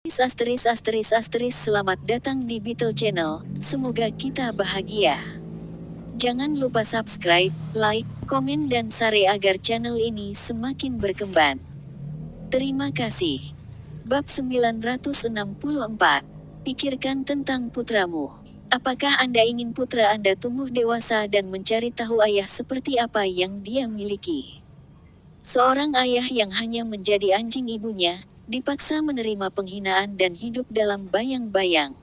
Selamat datang di Beetle Channel, semoga kita bahagia. Jangan lupa subscribe, like, komen dan share agar channel ini semakin berkembang. Terima kasih. Bab 964. Pikirkan tentang putramu. Apakah Anda ingin putra Anda tumbuh dewasa dan mencari tahu ayah seperti apa yang dia miliki? Seorang ayah yang hanya menjadi anjing ibunya, dipaksa menerima penghinaan dan hidup dalam bayang-bayang.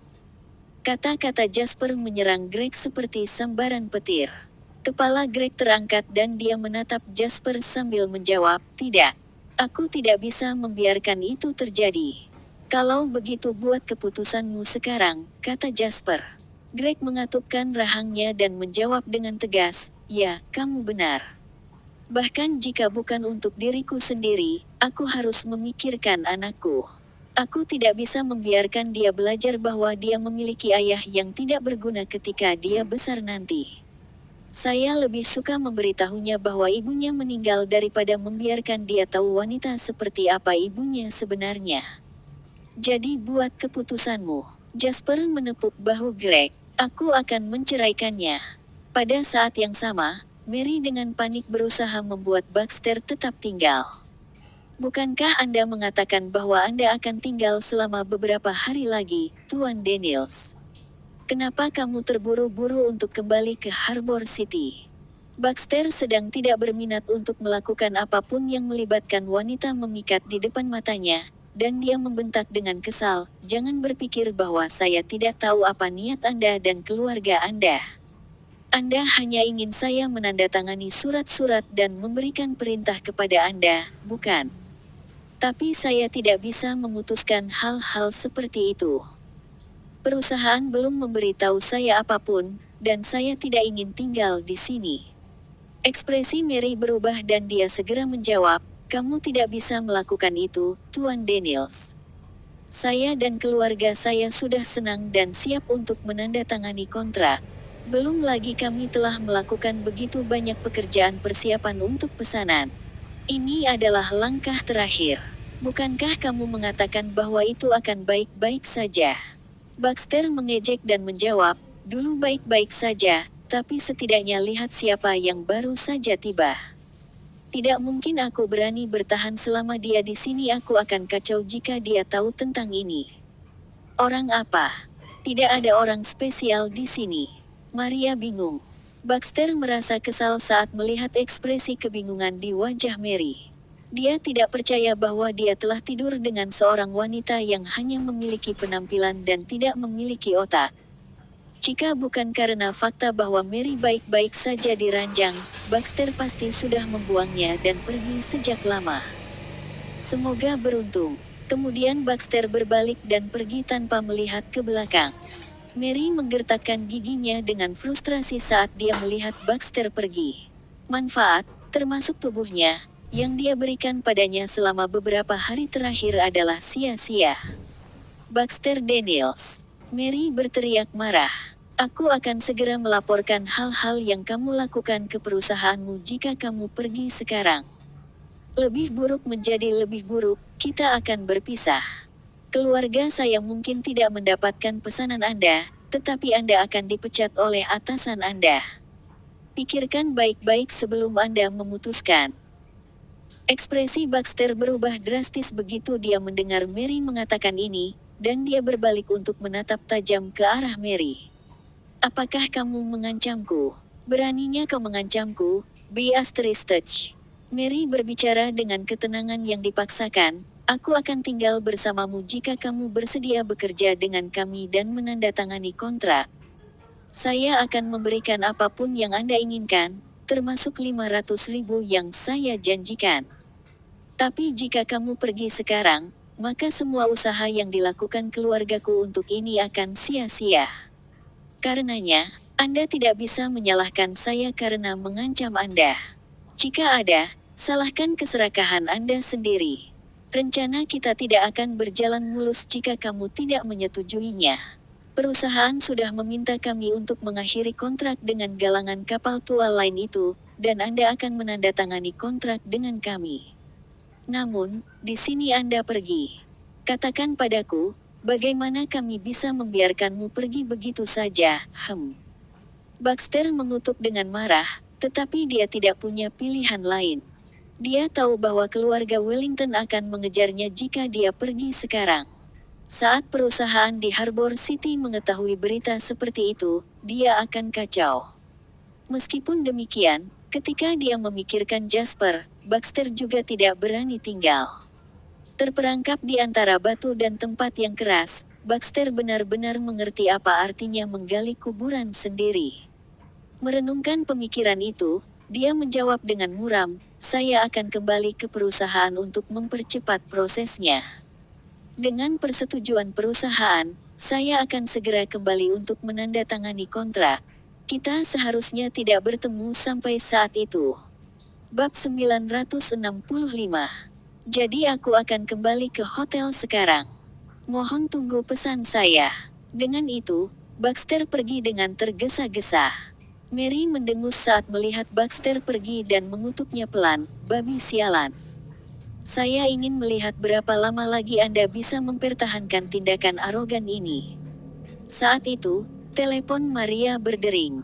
Kata-kata Jasper menyerang Greg seperti sambaran petir. Kepala Greg terangkat dan dia menatap Jasper sambil menjawab, "Tidak. Aku tidak bisa membiarkan itu terjadi." "Kalau begitu buat keputusanmu sekarang," kata Jasper. Greg mengatupkan rahangnya dan menjawab dengan tegas, "Ya, kamu benar. Bahkan jika bukan untuk diriku sendiri, aku harus memikirkan anakku. Aku tidak bisa membiarkan dia belajar bahwa dia memiliki ayah yang tidak berguna ketika dia besar nanti. Saya lebih suka memberitahunya bahwa ibunya meninggal daripada membiarkan dia tahu wanita seperti apa ibunya sebenarnya. Jadi buat keputusanmu." Jasper menepuk bahu Greg. "Aku akan menceraikannya." Pada saat yang sama, Mary dengan panik berusaha membuat Baxter tetap tinggal. "Bukankah Anda mengatakan bahwa Anda akan tinggal selama beberapa hari lagi, Tuan Daniels? Kenapa kamu terburu-buru untuk kembali ke Harbor City?" Baxter sedang tidak berminat untuk melakukan apapun yang melibatkan wanita memikat di depan matanya, dan dia membentak dengan kesal, "Jangan berpikir bahwa saya tidak tahu apa niat Anda dan keluarga Anda. Anda hanya ingin saya menandatangani surat-surat dan memberikan perintah kepada Anda, bukan? Tapi saya tidak bisa memutuskan hal-hal seperti itu. Perusahaan belum memberitahu saya apapun, dan saya tidak ingin tinggal di sini." Ekspresi Mary berubah dan dia segera menjawab, "Kamu tidak bisa melakukan itu, Tuan Daniels. Saya dan keluarga saya sudah senang dan siap untuk menandatangani kontrak. Belum lagi kami telah melakukan begitu banyak pekerjaan persiapan untuk pesanan. Ini adalah langkah terakhir. Bukankah kamu mengatakan bahwa itu akan baik-baik saja?" Baxter mengejek dan menjawab, "Dulu baik-baik saja, tapi setidaknya lihat siapa yang baru saja tiba. Tidak mungkin aku berani bertahan selama dia di sini. Aku akan kacau jika dia tahu tentang ini." "Orang apa?" "Tidak ada orang spesial di sini." Maria bingung. Baxter merasa kesal saat melihat ekspresi kebingungan di wajah Mary. Dia tidak percaya bahwa dia telah tidur dengan seorang wanita yang hanya memiliki penampilan dan tidak memiliki otak. Jika bukan karena fakta bahwa Mary baik-baik saja diranjang, Baxter pasti sudah membuangnya dan pergi sejak lama. Semoga beruntung. Kemudian Baxter berbalik dan pergi tanpa melihat ke belakang. Mary menggertakkan giginya dengan frustrasi saat dia melihat Baxter pergi. Manfaat, termasuk tubuhnya, yang dia berikan padanya selama beberapa hari terakhir adalah sia-sia. "Baxter Daniels," Mary berteriak marah. "Aku akan segera melaporkan hal-hal yang kamu lakukan ke perusahaanmu jika kamu pergi sekarang. Lebih buruk menjadi lebih buruk, kita akan berpisah. Keluarga saya mungkin tidak mendapatkan pesanan Anda, tetapi Anda akan dipecat oleh atasan Anda. Pikirkan baik-baik sebelum Anda memutuskan." Ekspresi Baxter berubah drastis begitu dia mendengar Mary mengatakan ini, dan dia berbalik untuk menatap tajam ke arah Mary. "Apakah kamu mengancamku? Beraninya kau mengancamku, Touch?" Mary berbicara dengan ketenangan yang dipaksakan, "Aku akan tinggal bersamamu jika kamu bersedia bekerja dengan kami dan menandatangani kontrak. Saya akan memberikan apapun yang Anda inginkan, termasuk 500.000 yang saya janjikan. Tapi jika kamu pergi sekarang, maka semua usaha yang dilakukan keluargaku untuk ini akan sia-sia. Karenanya, Anda tidak bisa menyalahkan saya karena mengancam Anda. Jika ada, salahkan keserakahan Anda sendiri. Rencana kita tidak akan berjalan mulus jika kamu tidak menyetujuinya. Perusahaan sudah meminta kami untuk mengakhiri kontrak dengan galangan kapal tua lain itu, dan Anda akan menandatangani kontrak dengan kami. Namun, di sini Anda pergi. Katakan padaku, bagaimana kami bisa membiarkanmu pergi begitu saja, Baxter mengutuk dengan marah, tetapi dia tidak punya pilihan lain. Dia tahu bahwa keluarga Wellington akan mengejarnya jika dia pergi sekarang. Saat perusahaan di Harbor City mengetahui berita seperti itu, dia akan kacau. Meskipun demikian, ketika dia memikirkan Jasper, Baxter juga tidak berani tinggal. Terperangkap di antara batu dan tempat yang keras, Baxter benar-benar mengerti apa artinya menggali kuburan sendiri. Merenungkan pemikiran itu, dia menjawab dengan muram, "Saya akan kembali ke perusahaan untuk mempercepat prosesnya. Dengan persetujuan perusahaan, saya akan segera kembali untuk menandatangani kontrak. Kita seharusnya tidak bertemu sampai saat itu." Bab 965. Jadi aku akan kembali ke hotel sekarang. Mohon tunggu pesan saya. Dengan itu, Baxter pergi dengan tergesa-gesa. Mary mendengus saat melihat Baxter pergi dan mengutuknya pelan, "Babi sialan. Saya ingin melihat berapa lama lagi Anda bisa mempertahankan tindakan arogan ini." Saat itu, telepon Maria berdering.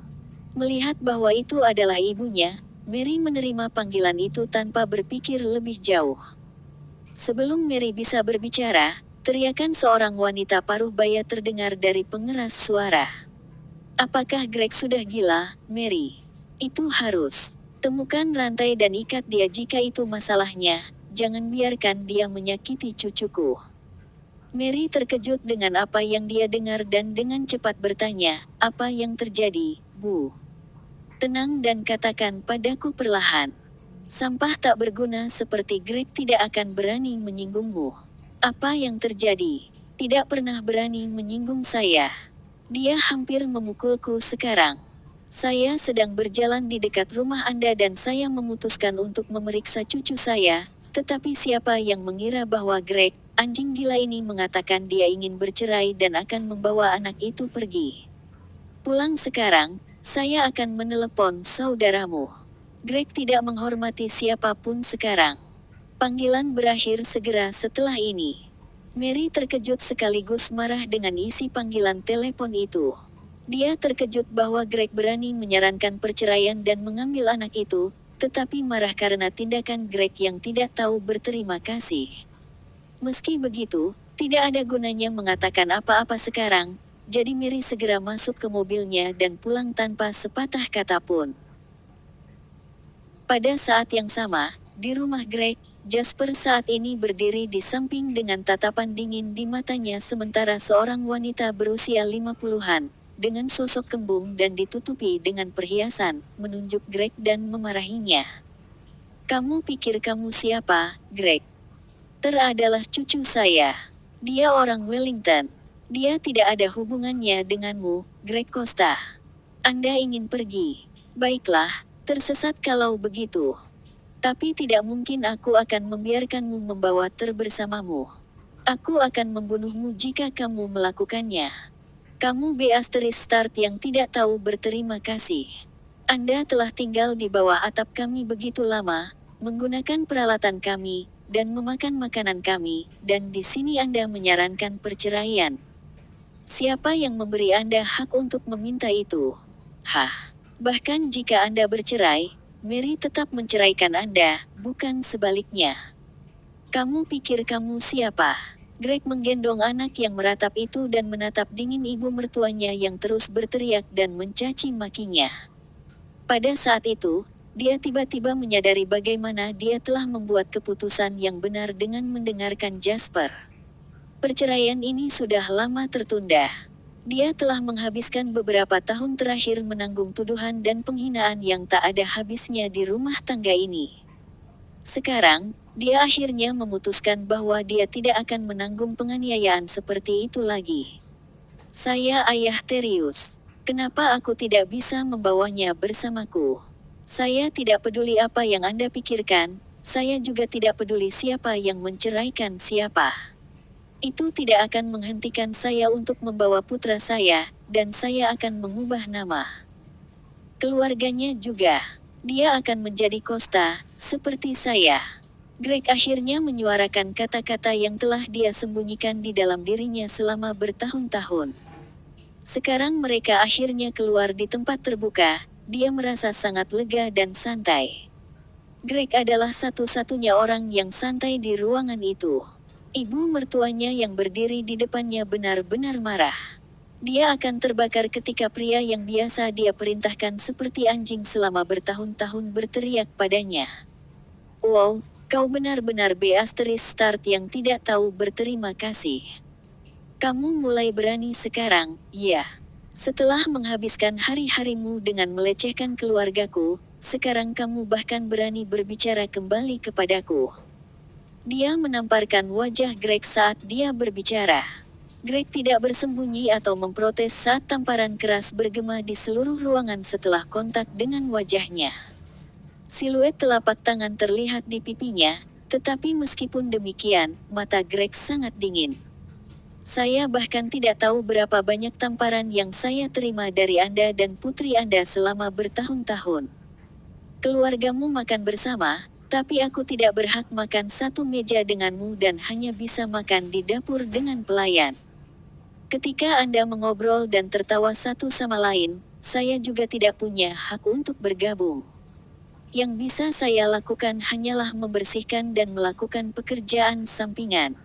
Melihat bahwa itu adalah ibunya, Mary menerima panggilan itu tanpa berpikir lebih jauh. Sebelum Mary bisa berbicara, teriakan seorang wanita paruh baya terdengar dari pengeras suara. "Apakah Greg sudah gila, Mary? Itu harus. Temukan rantai dan ikat dia jika itu masalahnya. Jangan biarkan dia menyakiti cucuku." Mary terkejut dengan apa yang dia dengar dan dengan cepat bertanya, "Apa yang terjadi, Bu? Tenang dan katakan padaku perlahan. Sampah tak berguna seperti Greg tidak akan berani menyinggungmu." "Apa yang terjadi? Tidak pernah berani menyinggung saya. Dia hampir memukulku sekarang. Saya sedang berjalan di dekat rumah Anda dan saya memutuskan untuk memeriksa cucu saya, tetapi siapa yang mengira bahwa Greg, anjing gila ini mengatakan dia ingin bercerai dan akan membawa anak itu pergi. Pulang sekarang, saya akan menelepon saudaramu. Greg tidak menghormati siapapun sekarang." Panggilan berakhir segera setelah ini. Mary terkejut sekaligus marah dengan isi panggilan telepon itu. Dia terkejut bahwa Greg berani menyarankan perceraian dan mengambil anak itu, tetapi marah karena tindakan Greg yang tidak tahu berterima kasih. Meski begitu, tidak ada gunanya mengatakan apa-apa sekarang, jadi Mary segera masuk ke mobilnya dan pulang tanpa sepatah kata pun. Pada saat yang sama, di rumah Greg, Jasper saat ini berdiri di samping dengan tatapan dingin di matanya sementara seorang wanita berusia 50-an, dengan sosok kembung dan ditutupi dengan perhiasan, menunjuk Greg dan memarahinya. "Kamu pikir kamu siapa, Greg? Adalah cucu saya. Dia orang Wellington. Dia tidak ada hubungannya denganmu, Greg Costa. Anda ingin pergi. Baiklah, tersesat kalau begitu. Tapi tidak mungkin aku akan membiarkanmu membawa bersamamu. Aku akan membunuhmu jika kamu melakukannya. Kamu start yang tidak tahu berterima kasih. Anda telah tinggal di bawah atap kami begitu lama, menggunakan peralatan kami, dan memakan makanan kami, dan di sini Anda menyarankan perceraian. Siapa yang memberi Anda hak untuk meminta itu? Bahkan jika Anda bercerai, Mary tetap menceraikan Anda, bukan sebaliknya. Kamu pikir kamu siapa?" Greg menggendong anak yang meratap itu dan menatap dingin ibu mertuanya yang terus berteriak dan mencaci makinya. Pada saat itu, dia tiba-tiba menyadari bagaimana dia telah membuat keputusan yang benar dengan mendengarkan Jasper. Perceraian ini sudah lama tertunda. Dia telah menghabiskan beberapa tahun terakhir menanggung tuduhan dan penghinaan yang tak ada habisnya di rumah tangga ini. Sekarang, dia akhirnya memutuskan bahwa dia tidak akan menanggung penganiayaan seperti itu lagi. "Saya ayah Terius. Kenapa aku tidak bisa membawanya bersamaku? Saya tidak peduli apa yang Anda pikirkan, saya juga tidak peduli siapa yang menceraikan siapa. Itu tidak akan menghentikan saya untuk membawa putra saya, dan saya akan mengubah nama keluarganya juga. Dia akan menjadi Costa, seperti saya." Greg akhirnya menyuarakan kata-kata yang telah dia sembunyikan di dalam dirinya selama bertahun-tahun. Sekarang mereka akhirnya keluar di tempat terbuka, dia merasa sangat lega dan santai. Greg adalah satu-satunya orang yang santai di ruangan itu. Ibu mertuanya yang berdiri di depannya benar-benar marah. Dia akan terbakar ketika pria yang biasa dia perintahkan seperti anjing selama bertahun-tahun berteriak padanya. Wow, kau benar-benar start yang tidak tahu berterima kasih. Kamu mulai berani sekarang, ya. Setelah menghabiskan hari-harimu dengan melecehkan keluargaku, sekarang kamu bahkan berani berbicara kembali kepadaku. Dia menamparkan wajah Greg saat dia berbicara. Greg tidak bersembunyi atau memprotes saat tamparan keras bergema di seluruh ruangan setelah kontak dengan wajahnya. Siluet telapak tangan terlihat di pipinya, tetapi meskipun demikian, mata Greg sangat dingin. Saya bahkan tidak tahu berapa banyak tamparan yang saya terima dari Anda dan putri Anda selama bertahun-tahun. Keluargamu makan bersama, tapi aku tidak berhak makan satu meja denganmu dan hanya bisa makan di dapur dengan pelayan. Ketika Anda mengobrol dan tertawa satu sama lain, saya juga tidak punya hak untuk bergabung. Yang bisa saya lakukan hanyalah membersihkan dan melakukan pekerjaan sampingan.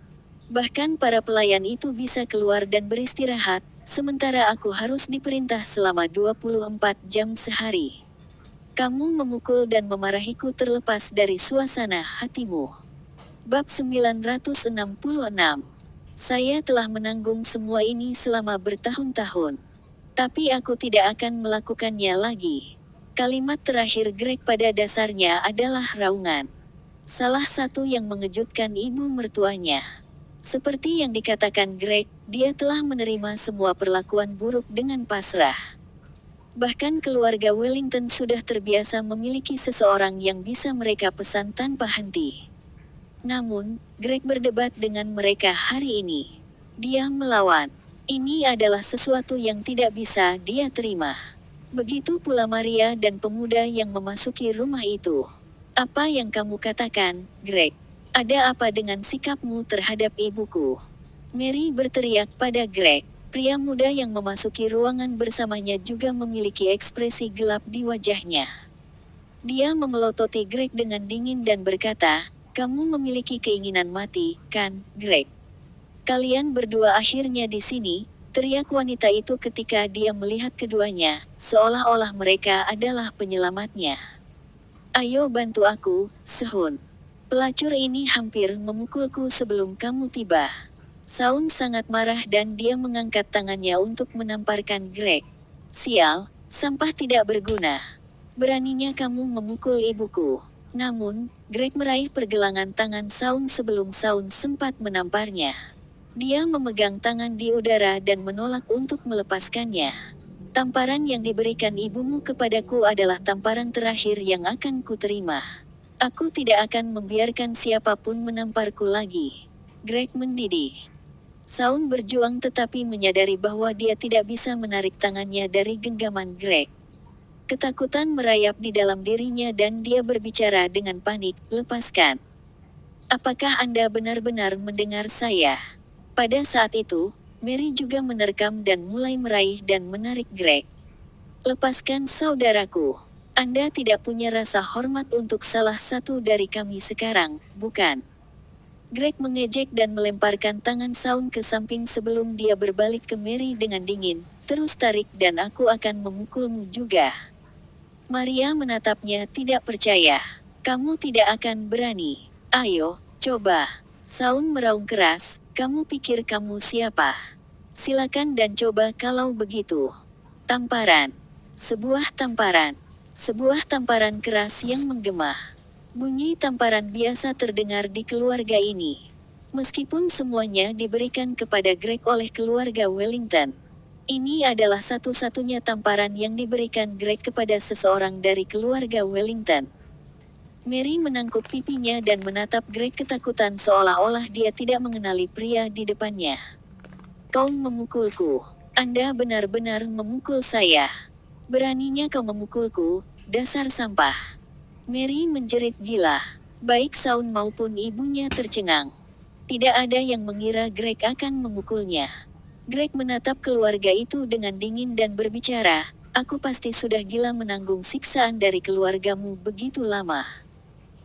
Bahkan para pelayan itu bisa keluar dan beristirahat, sementara aku harus diperintah selama 24 jam sehari. Kamu memukul dan memarahiku terlepas dari suasana hatimu. Bab 966. Saya telah menanggung semua ini selama bertahun-tahun. Tapi aku tidak akan melakukannya lagi. Kalimat terakhir Greg pada dasarnya adalah raungan. Salah satu yang mengejutkan ibu mertuanya. Seperti yang dikatakan Greg, dia telah menerima semua perlakuan buruk dengan pasrah. Bahkan keluarga Wellington sudah terbiasa memiliki seseorang yang bisa mereka pesan tanpa henti. Namun, Greg berdebat dengan mereka hari ini. Dia melawan. Ini adalah sesuatu yang tidak bisa dia terima. Begitu pula Maria dan pemuda yang memasuki rumah itu. Apa yang kamu katakan, Greg? Ada apa dengan sikapmu terhadap ibuku? Mary berteriak pada Greg. Pria muda yang memasuki ruangan bersamanya juga memiliki ekspresi gelap di wajahnya. Dia memelototi Greg dengan dingin dan berkata, kamu memiliki keinginan mati, kan, Greg? Kalian berdua akhirnya di sini, teriak wanita itu ketika dia melihat keduanya, seolah-olah mereka adalah penyelamatnya. Ayo bantu aku, Sehun. Pelacur ini hampir memukulku sebelum kamu tiba. Saun sangat marah dan dia mengangkat tangannya untuk menamparkan Greg. Sial, sampah tidak berguna. Beraninya kamu memukul ibuku. Namun, Greg meraih pergelangan tangan Saun sebelum Saun sempat menamparnya. Dia memegang tangan di udara dan menolak untuk melepaskannya. Tamparan yang diberikan ibumu kepadaku adalah tamparan terakhir yang akan kuterima. Aku tidak akan membiarkan siapapun menamparku lagi. Greg mendidih. Saun berjuang tetapi menyadari bahwa dia tidak bisa menarik tangannya dari genggaman Greg. Ketakutan merayap di dalam dirinya dan dia berbicara dengan panik, lepaskan. Apakah Anda benar-benar mendengar saya? Pada saat itu, Mary juga menerkam dan mulai meraih dan menarik Greg. Lepaskan saudaraku. Anda tidak punya rasa hormat untuk salah satu dari kami sekarang, bukan? Greg mengejek dan melemparkan tangan Saun ke samping sebelum dia berbalik ke Mary dengan dingin. Terus tarik dan aku akan memukulmu juga. Maria menatapnya tidak percaya. Kamu tidak akan berani. Ayo, coba. Saun meraung keras, kamu pikir kamu siapa? Silakan dan coba kalau begitu. Tamparan. Sebuah tamparan. Sebuah tamparan keras yang menggema. Bunyi tamparan biasa terdengar di keluarga ini. Meskipun semuanya diberikan kepada Greg oleh keluarga Wellington. Ini adalah satu-satunya tamparan yang diberikan Greg kepada seseorang dari keluarga Wellington. Mary menangkup pipinya dan menatap Greg ketakutan seolah-olah dia tidak mengenali pria di depannya. Kau memukulku. Anda benar-benar memukul saya. Beraninya kau memukulku, dasar sampah. Mary menjerit gila. Baik Saun maupun ibunya tercengang. Tidak ada yang mengira Greg akan memukulnya. Greg menatap keluarga itu dengan dingin dan berbicara, "Aku pasti sudah gila menanggung siksaan dari keluargamu begitu lama.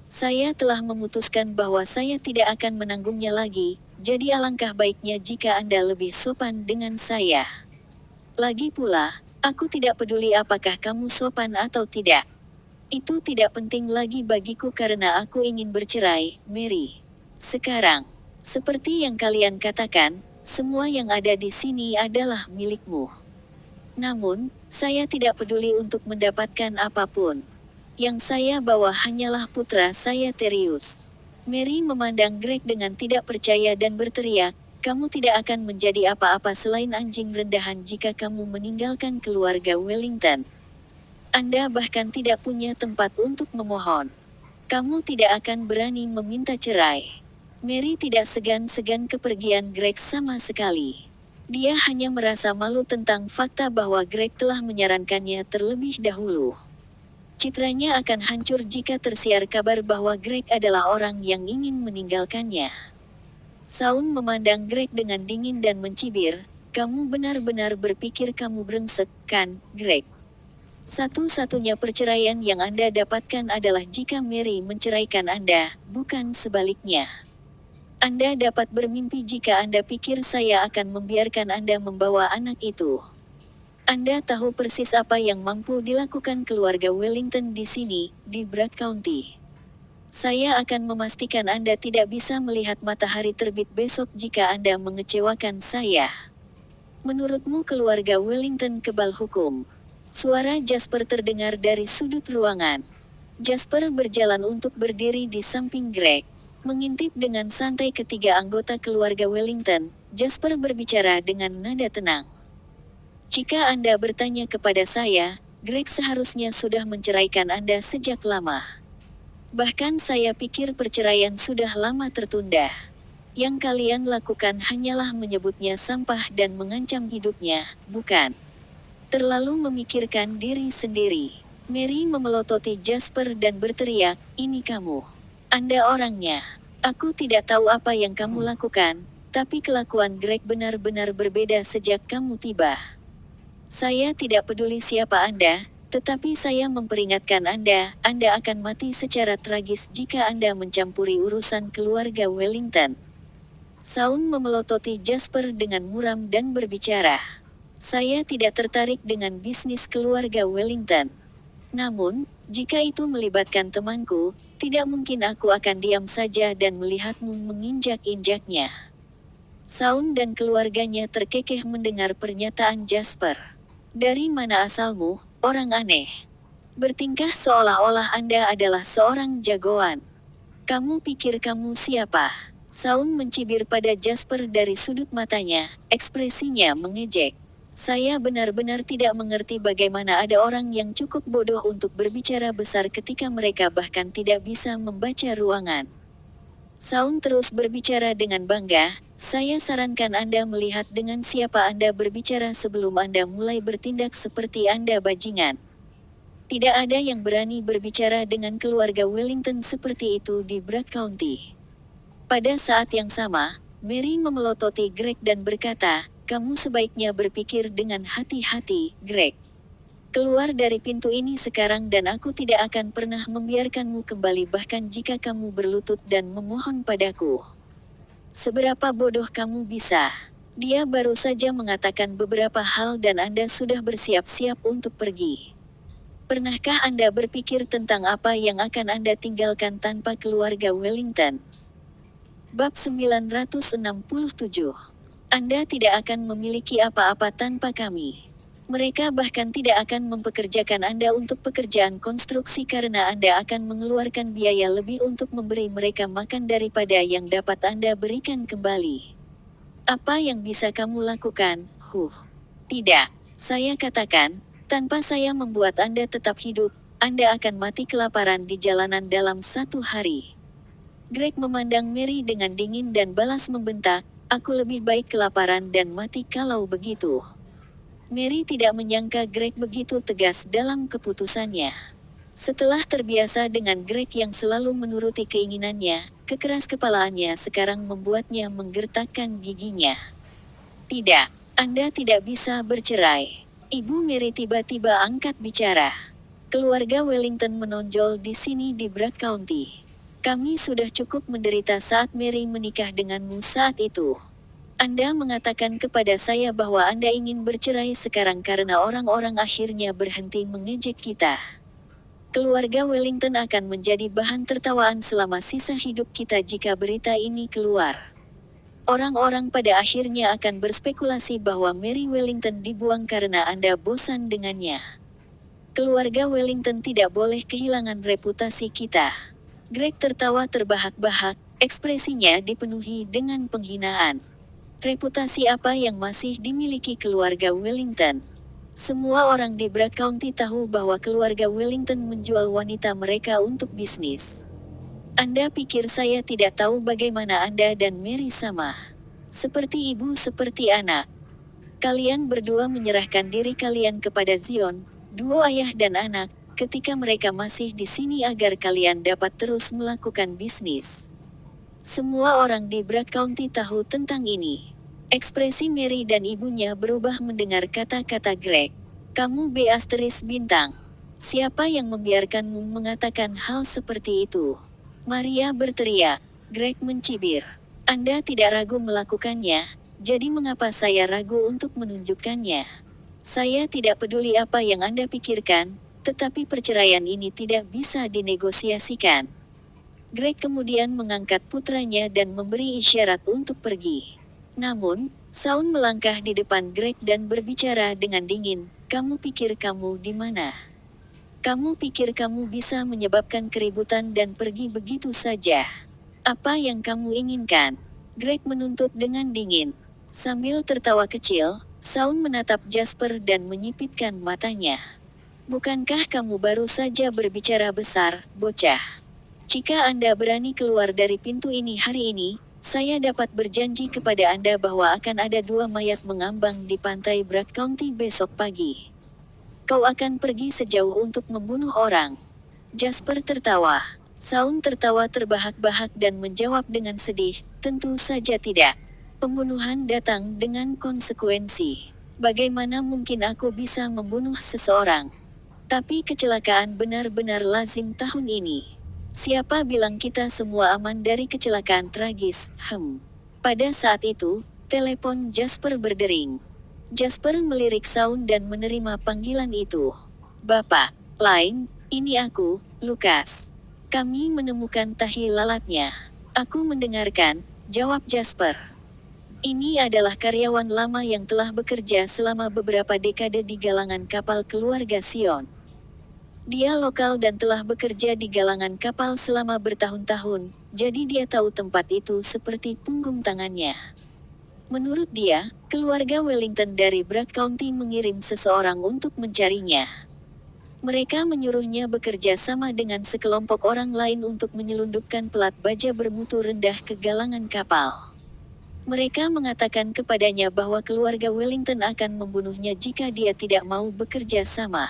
Saya telah memutuskan bahwa saya tidak akan menanggungnya lagi, jadi alangkah baiknya jika Anda lebih sopan dengan saya. Lagi pula, aku tidak peduli apakah kamu sopan atau tidak. Itu tidak penting lagi bagiku karena aku ingin bercerai, Mary. Sekarang, seperti yang kalian katakan, semua yang ada di sini adalah milikmu. Namun, saya tidak peduli untuk mendapatkan apapun. Yang saya bawa hanyalah putra saya Terius." Mary memandang Greg dengan tidak percaya dan berteriak, "Kamu tidak akan menjadi apa-apa selain anjing rendahan jika kamu meninggalkan keluarga Wellington. Anda bahkan tidak punya tempat untuk memohon. Kamu tidak akan berani meminta cerai." Mary tidak segan-segan kepergian Greg sama sekali. Dia hanya merasa malu tentang fakta bahwa Greg telah menyarankannya terlebih dahulu. Citranya akan hancur jika tersiar kabar bahwa Greg adalah orang yang ingin meninggalkannya. Saun memandang Greg dengan dingin dan mencibir, "Kamu benar-benar berpikir kamu brengsek, kan, Greg? Satu-satunya perceraian yang Anda dapatkan adalah jika Mary menceraikan Anda, bukan sebaliknya. Anda dapat bermimpi jika Anda pikir saya akan membiarkan Anda membawa anak itu. Anda tahu persis apa yang mampu dilakukan keluarga Wellington di sini, di Bragg County. Saya akan memastikan Anda tidak bisa melihat matahari terbit besok jika Anda mengecewakan saya. Menurutmu keluarga Wellington kebal hukum?" Suara Jasper terdengar dari sudut ruangan. Jasper berjalan untuk berdiri di samping Greg. Mengintip dengan santai ketiga anggota keluarga Wellington, Jasper berbicara dengan nada tenang. "Jika Anda bertanya kepada saya, Greg seharusnya sudah menceraikan Anda sejak lama. Bahkan saya pikir perceraian sudah lama tertunda. Yang kalian lakukan hanyalah menyebutnya sampah dan mengancam hidupnya, bukan? Terlalu memikirkan diri sendiri." Mary memelototi Jasper dan berteriak, "Ini kamu. Anda orangnya. Aku tidak tahu apa yang kamu lakukan, tapi kelakuan Greg benar-benar berbeda sejak kamu tiba. Saya tidak peduli siapa Anda, tetapi saya memperingatkan Anda akan mati secara tragis jika Anda mencampuri urusan keluarga Wellington." Saun memelototi Jasper dengan muram dan berbicara, "Saya tidak tertarik dengan bisnis keluarga Wellington. Namun, jika itu melibatkan temanku, tidak mungkin aku akan diam saja dan melihatmu menginjak-injaknya." Saun dan keluarganya terkekeh mendengar pernyataan Jasper. "Dari mana asalmu, orang aneh? Bertingkah seolah-olah Anda adalah seorang jagoan. Kamu pikir kamu siapa?" Saun mencibir pada Jasper dari sudut matanya, ekspresinya mengejek. "Saya benar-benar tidak mengerti bagaimana ada orang yang cukup bodoh untuk berbicara besar ketika mereka bahkan tidak bisa membaca ruangan." Saun terus berbicara dengan bangga, "Saya sarankan Anda melihat dengan siapa Anda berbicara sebelum Anda mulai bertindak seperti Anda bajingan. Tidak ada yang berani berbicara dengan keluarga Wellington seperti itu di Bragg County." Pada saat yang sama, Mary memelototi Greg dan berkata, "Kamu sebaiknya berpikir dengan hati-hati, Greg. Keluar dari pintu ini sekarang dan aku tidak akan pernah membiarkanmu kembali bahkan jika kamu berlutut dan memohon padaku. Seberapa bodoh kamu bisa? Dia baru saja mengatakan beberapa hal dan Anda sudah bersiap-siap untuk pergi. Pernahkah Anda berpikir tentang apa yang akan Anda tinggalkan tanpa keluarga Wellington?" Bab 967. Anda tidak akan memiliki apa-apa tanpa kami. Mereka bahkan tidak akan mempekerjakan Anda untuk pekerjaan konstruksi karena Anda akan mengeluarkan biaya lebih untuk memberi mereka makan daripada yang dapat Anda berikan kembali. Apa yang bisa kamu lakukan? Tidak. Saya katakan, tanpa saya membuat Anda tetap hidup, Anda akan mati kelaparan di jalanan dalam 1 hari. Greg memandang Mary dengan dingin dan balas membentak, "Aku lebih baik kelaparan dan mati kalau begitu." Mary tidak menyangka Greg begitu tegas dalam keputusannya. Setelah terbiasa dengan Greg yang selalu menuruti keinginannya, kekeras-kepalaannya sekarang membuatnya menggertakkan giginya. Tidak, Anda tidak bisa bercerai. Ibu Mary tiba-tiba angkat bicara. Keluarga Wellington menonjol di sini di Bragg County. Kami sudah cukup menderita saat Mary menikah denganmu saat itu. Anda mengatakan kepada saya bahwa Anda ingin bercerai sekarang karena orang-orang akhirnya berhenti mengejek kita. Keluarga Wellington akan menjadi bahan tertawaan selama sisa hidup kita jika berita ini keluar. Orang-orang pada akhirnya akan berspekulasi bahwa Mary Wellington dibuang karena Anda bosan dengannya. Keluarga Wellington tidak boleh kehilangan reputasi kita. Greg tertawa terbahak-bahak, ekspresinya dipenuhi dengan penghinaan. Reputasi apa yang masih dimiliki keluarga Wellington? Semua orang di Bragg County tahu bahwa keluarga Wellington menjual wanita mereka untuk bisnis. Anda pikir saya tidak tahu bagaimana Anda dan Mary sama? Seperti ibu seperti anak. Kalian berdua menyerahkan diri kalian kepada Zion, duo ayah dan anak, ketika mereka masih di sini agar kalian dapat terus melakukan bisnis. Semua orang di Bragg County tahu tentang ini. Ekspresi Mary dan ibunya berubah mendengar kata-kata Greg. Kamu bintang. Siapa yang membiarkanmu mengatakan hal seperti itu? Maria berteriak. Greg mencibir. Anda tidak ragu melakukannya, jadi mengapa saya ragu untuk menunjukkannya? Saya tidak peduli apa yang Anda pikirkan, tetapi perceraian ini tidak bisa dinegosiasikan. Greg kemudian mengangkat putranya dan memberi isyarat untuk pergi. Namun, Shaun melangkah di depan Greg dan berbicara dengan dingin, "Kamu pikir kamu di mana? Kamu pikir kamu bisa menyebabkan keributan dan pergi begitu saja? Apa yang kamu inginkan?" Greg menuntut dengan dingin. Sambil tertawa kecil, Shaun menatap Jasper dan menyipitkan matanya. "Bukankah kamu baru saja berbicara besar, bocah? Jika Anda berani keluar dari pintu ini hari ini, saya dapat berjanji kepada Anda bahwa akan ada 2 mayat mengambang di pantai Bragg County besok pagi. Kau akan pergi sejauh untuk membunuh orang." Jasper tertawa. Shaun tertawa terbahak-bahak dan menjawab dengan sedih, "Tentu saja tidak. Pembunuhan datang dengan konsekuensi. Bagaimana mungkin aku bisa membunuh seseorang? Tapi kecelakaan benar-benar lazim tahun ini. Siapa bilang kita semua aman dari kecelakaan tragis?" Pada saat itu, telepon Jasper berdering. Jasper melirik Shaun dan menerima panggilan itu. "Bapak, Lain, ini aku, Lukas. Kami menemukan tahi lalatnya." "Aku mendengarkan," jawab Jasper. "Ini adalah karyawan lama yang telah bekerja selama beberapa dekade di galangan kapal keluarga Sion. Dia lokal dan telah bekerja di galangan kapal selama bertahun-tahun, jadi dia tahu tempat itu seperti punggung tangannya. Menurut dia, keluarga Wellington dari Bragg County mengirim seseorang untuk mencarinya. Mereka menyuruhnya bekerja sama dengan sekelompok orang lain untuk menyelundupkan pelat baja bermutu rendah ke galangan kapal. Mereka mengatakan kepadanya bahwa keluarga Wellington akan membunuhnya jika dia tidak mau bekerja sama.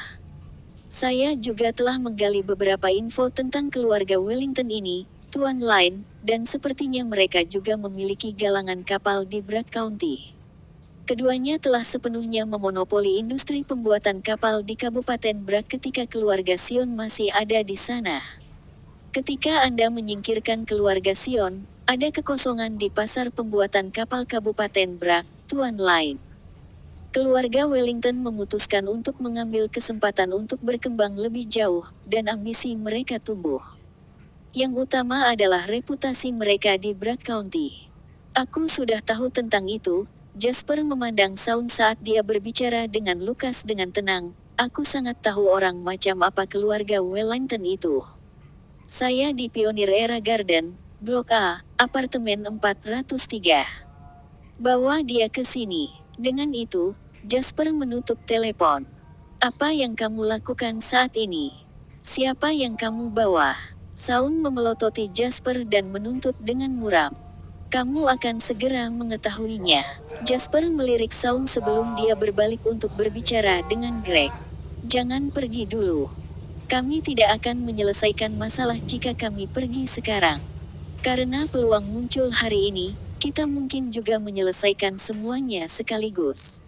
Saya juga telah menggali beberapa info tentang keluarga Wellington ini, Tuan Lain, dan sepertinya mereka juga memiliki galangan kapal di Bragg County. Keduanya telah sepenuhnya memonopoli industri pembuatan kapal di Kabupaten Bragg ketika keluarga Sion masih ada di sana. Ketika Anda menyingkirkan keluarga Sion, ada kekosongan di pasar pembuatan kapal Kabupaten Bragg, Tuan Lain. Keluarga Wellington memutuskan untuk mengambil kesempatan untuk berkembang lebih jauh, dan ambisi mereka tumbuh. Yang utama adalah reputasi mereka di Bragg County. Aku sudah tahu tentang itu. Jasper memandang Shaun saat dia berbicara dengan Lukas dengan tenang. Aku sangat tahu orang macam apa keluarga Wellington itu. Saya di Pionir Era Garden, Blok A, apartemen 403. Bawa dia ke sini. Dengan itu, Jasper menutup telepon. Apa yang kamu lakukan saat ini? Siapa yang kamu bawa? Shaun memelototi Jasper dan menuntut dengan muram. Kamu akan segera mengetahuinya. Jasper melirik Shaun sebelum dia berbalik untuk berbicara dengan Greg. Jangan pergi dulu. Kami tidak akan menyelesaikan masalah jika kami pergi sekarang. Karena peluang muncul hari ini, kita mungkin juga menyelesaikan semuanya sekaligus.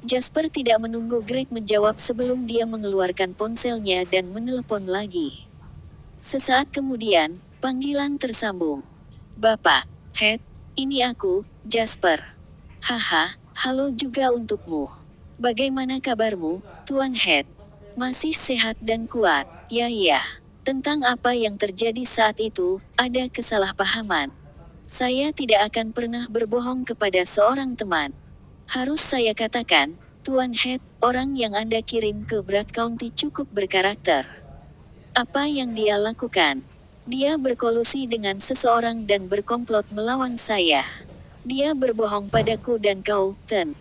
Jasper tidak menunggu Greg menjawab sebelum dia mengeluarkan ponselnya dan menelepon lagi. Sesaat kemudian, panggilan tersambung. Bapak, Head, ini aku, Jasper. Haha, halo juga untukmu. Bagaimana kabarmu, Tuan Head? Masih sehat dan kuat, ya. Tentang apa yang terjadi saat itu, ada kesalahpahaman. Saya tidak akan pernah berbohong kepada seorang teman. Harus saya katakan, Tuan Head, orang yang Anda kirim ke Bragg County cukup berkarakter. Apa yang dia lakukan? Dia berkolusi dengan seseorang dan berkomplot melawan saya. Dia berbohong padaku dan kau, Tuan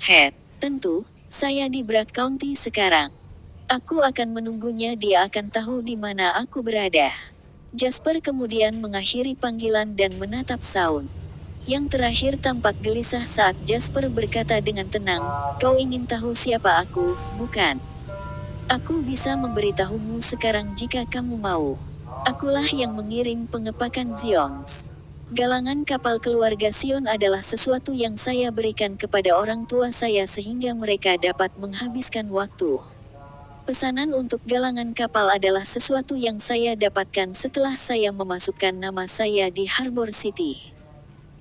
Head. Tentu, saya di Bragg County sekarang. Aku akan menunggunya, dia akan tahu di mana aku berada. Jasper kemudian mengakhiri panggilan dan menatap Shaun. Yang terakhir tampak gelisah saat Jasper berkata dengan tenang, kau ingin tahu siapa aku, bukan? Aku bisa memberitahumu sekarang jika kamu mau. Akulah yang mengirim pengepakan Ziongs. Galangan kapal keluarga Sion adalah sesuatu yang saya berikan kepada orang tua saya sehingga mereka dapat menghabiskan waktu. Pesanan untuk galangan kapal adalah sesuatu yang saya dapatkan setelah saya memasukkan nama saya di Harbor City.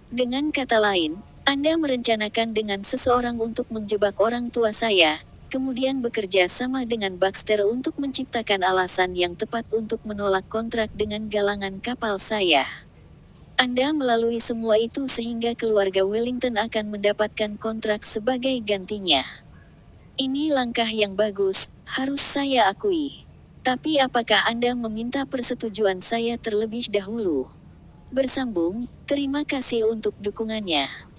Dengan kata lain, Anda merencanakan dengan seseorang untuk menjebak orang tua saya, kemudian bekerja sama dengan Baxter untuk menciptakan alasan yang tepat untuk menolak kontrak dengan galangan kapal saya. Anda melalui semua itu sehingga keluarga Wellington akan mendapatkan kontrak sebagai gantinya. Ini langkah yang bagus, harus saya akui. Tapi apakah Anda meminta persetujuan saya terlebih dahulu? Bersambung, terima kasih untuk dukungannya.